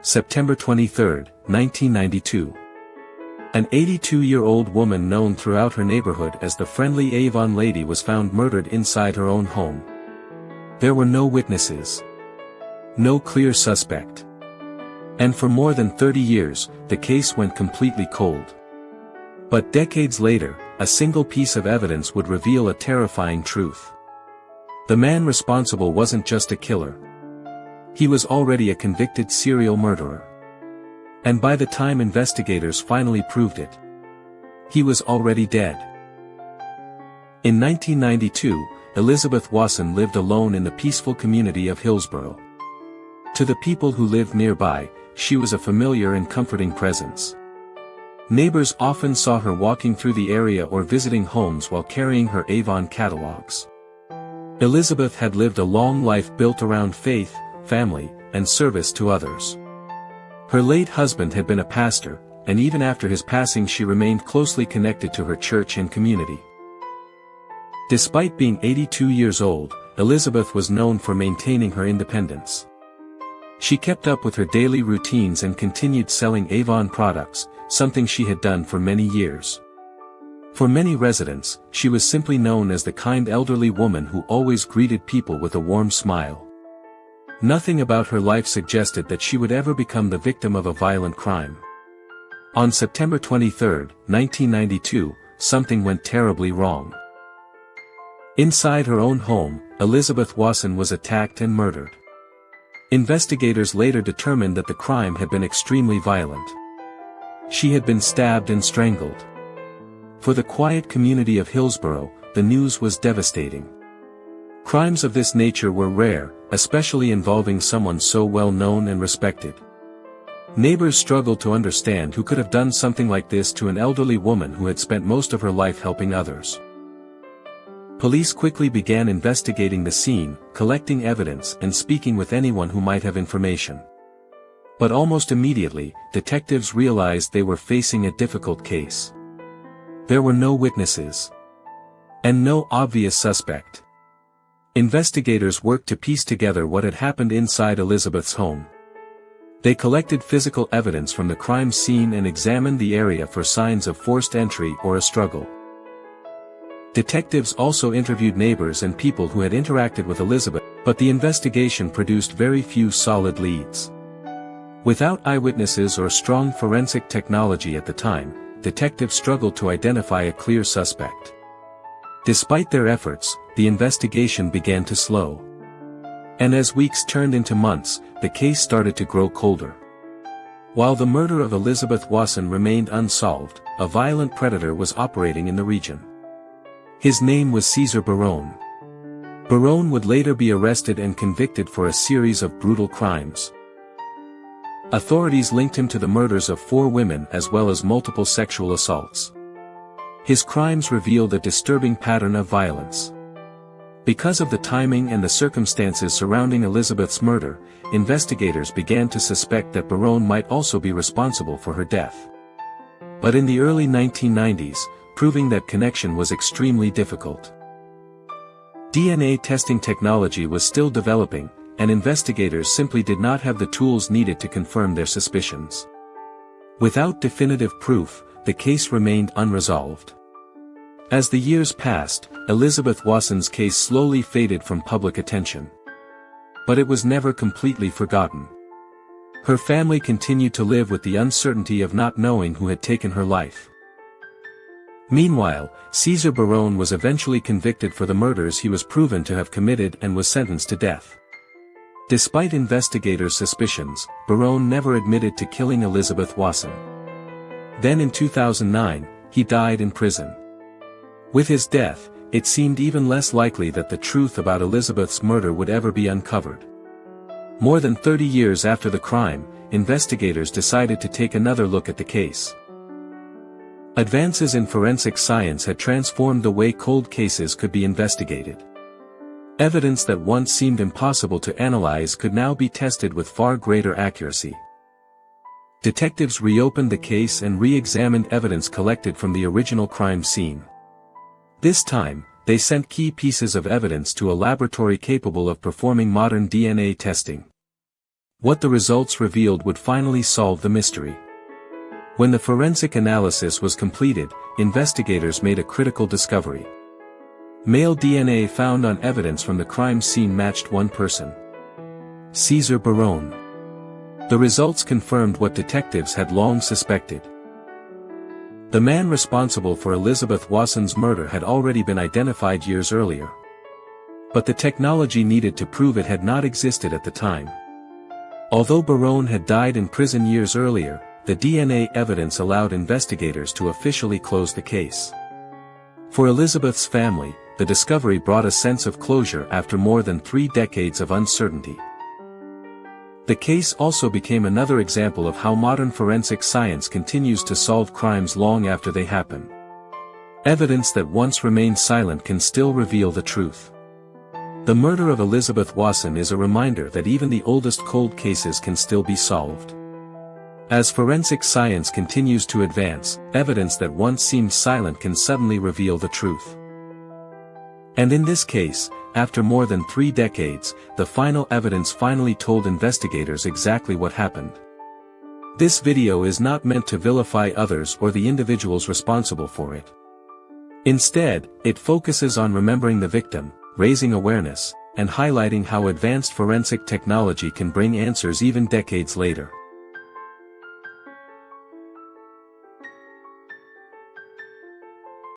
September 23, 1992. An 82-year-old woman known throughout her neighborhood as the friendly Avon lady was found murdered inside her own home. There were no witnesses. No clear suspect. And for more than 30 years, the case went completely cold. But decades later, a single piece of evidence would reveal a terrifying truth. The man responsible wasn't just a killer. He was already a convicted serial murderer. And by the time investigators finally proved it, he was already dead. In 1992, Elizabeth Wasson lived alone in the peaceful community of Hillsboro. To the people who lived nearby, she was a familiar and comforting presence. Neighbors often saw her walking through the area or visiting homes while carrying her Avon catalogs. Elizabeth had lived a long life built around faith, family, and service to others. Her late husband had been a pastor, and even after his passing she remained closely connected to her church and community. Despite being 82 years old, Elizabeth was known for maintaining her independence. She kept up with her daily routines and continued selling Avon products, something she had done for many years. For many residents, she was simply known as the kind elderly woman who always greeted people with a warm smile. Nothing about her life suggested that she would ever become the victim of a violent crime. On September 23, 1992, something went terribly wrong. Inside her own home, Elizabeth Wasson was attacked and murdered. Investigators later determined that the crime had been extremely violent. She had been stabbed and strangled. For the quiet community of Hillsboro, the news was devastating. Crimes of this nature were rare, especially involving someone so well known and respected. Neighbors struggled to understand who could have done something like this to an elderly woman who had spent most of her life helping others. Police quickly began investigating the scene, collecting evidence and speaking with anyone who might have information. But almost immediately, detectives realized they were facing a difficult case. There were no witnesses. And no obvious suspect. Investigators worked to piece together what had happened inside Elizabeth's home. They collected physical evidence from the crime scene and examined the area for signs of forced entry or a struggle. Detectives also interviewed neighbors and people who had interacted with Elizabeth, but the investigation produced very few solid leads. Without eyewitnesses or strong forensic technology at the time, detectives struggled to identify a clear suspect. Despite their efforts, the investigation began to slow. And as weeks turned into months, the case started to grow colder. While the murder of Elizabeth Wasson remained unsolved, a violent predator was operating in the region. His name was Cesar Barone. Barone would later be arrested and convicted for a series of brutal crimes. Authorities linked him to the murders of 4 women as well as multiple sexual assaults. His crimes revealed a disturbing pattern of violence. Because of the timing and the circumstances surrounding Elizabeth's murder, investigators began to suspect that Barone might also be responsible for her death. But in the early 1990s, proving that connection was extremely difficult. DNA testing technology was still developing, and investigators simply did not have the tools needed to confirm their suspicions. Without definitive proof, the case remained unresolved. As the years passed, Elizabeth Wasson's case slowly faded from public attention. But it was never completely forgotten. Her family continued to live with the uncertainty of not knowing who had taken her life. Meanwhile, Cesar Barone was eventually convicted for the murders he was proven to have committed and was sentenced to death. Despite investigators' suspicions, Barone never admitted to killing Elizabeth Wasson. Then in 2009, he died in prison. With his death, it seemed even less likely that the truth about Elizabeth's murder would ever be uncovered. More than 30 years after the crime, investigators decided to take another look at the case. Advances in forensic science had transformed the way cold cases could be investigated. Evidence that once seemed impossible to analyze could now be tested with far greater accuracy. Detectives reopened the case and re-examined evidence collected from the original crime scene. This time, they sent key pieces of evidence to a laboratory capable of performing modern DNA testing. What the results revealed would finally solve the mystery. When the forensic analysis was completed, investigators made a critical discovery. Male DNA found on evidence from the crime scene matched one person: Cesar Barone. The results confirmed what detectives had long suspected. The man responsible for Elizabeth Wasson's murder had already been identified years earlier. But the technology needed to prove it had not existed at the time. Although Barone had died in prison years earlier, the DNA evidence allowed investigators to officially close the case. For Elizabeth's family, the discovery brought a sense of closure after more than 3 decades of uncertainty. The case also became another example of how modern forensic science continues to solve crimes long after they happen. Evidence that once remained silent can still reveal the truth. The murder of Elizabeth Wasson is a reminder that even the oldest cold cases can still be solved. As forensic science continues to advance, evidence that once seemed silent can suddenly reveal the truth. And in this case, after more than 3 decades, the final evidence finally told investigators exactly what happened. This video is not meant to vilify others or the individuals responsible for it. Instead, it focuses on remembering the victim, raising awareness, and highlighting how advanced forensic technology can bring answers even decades later.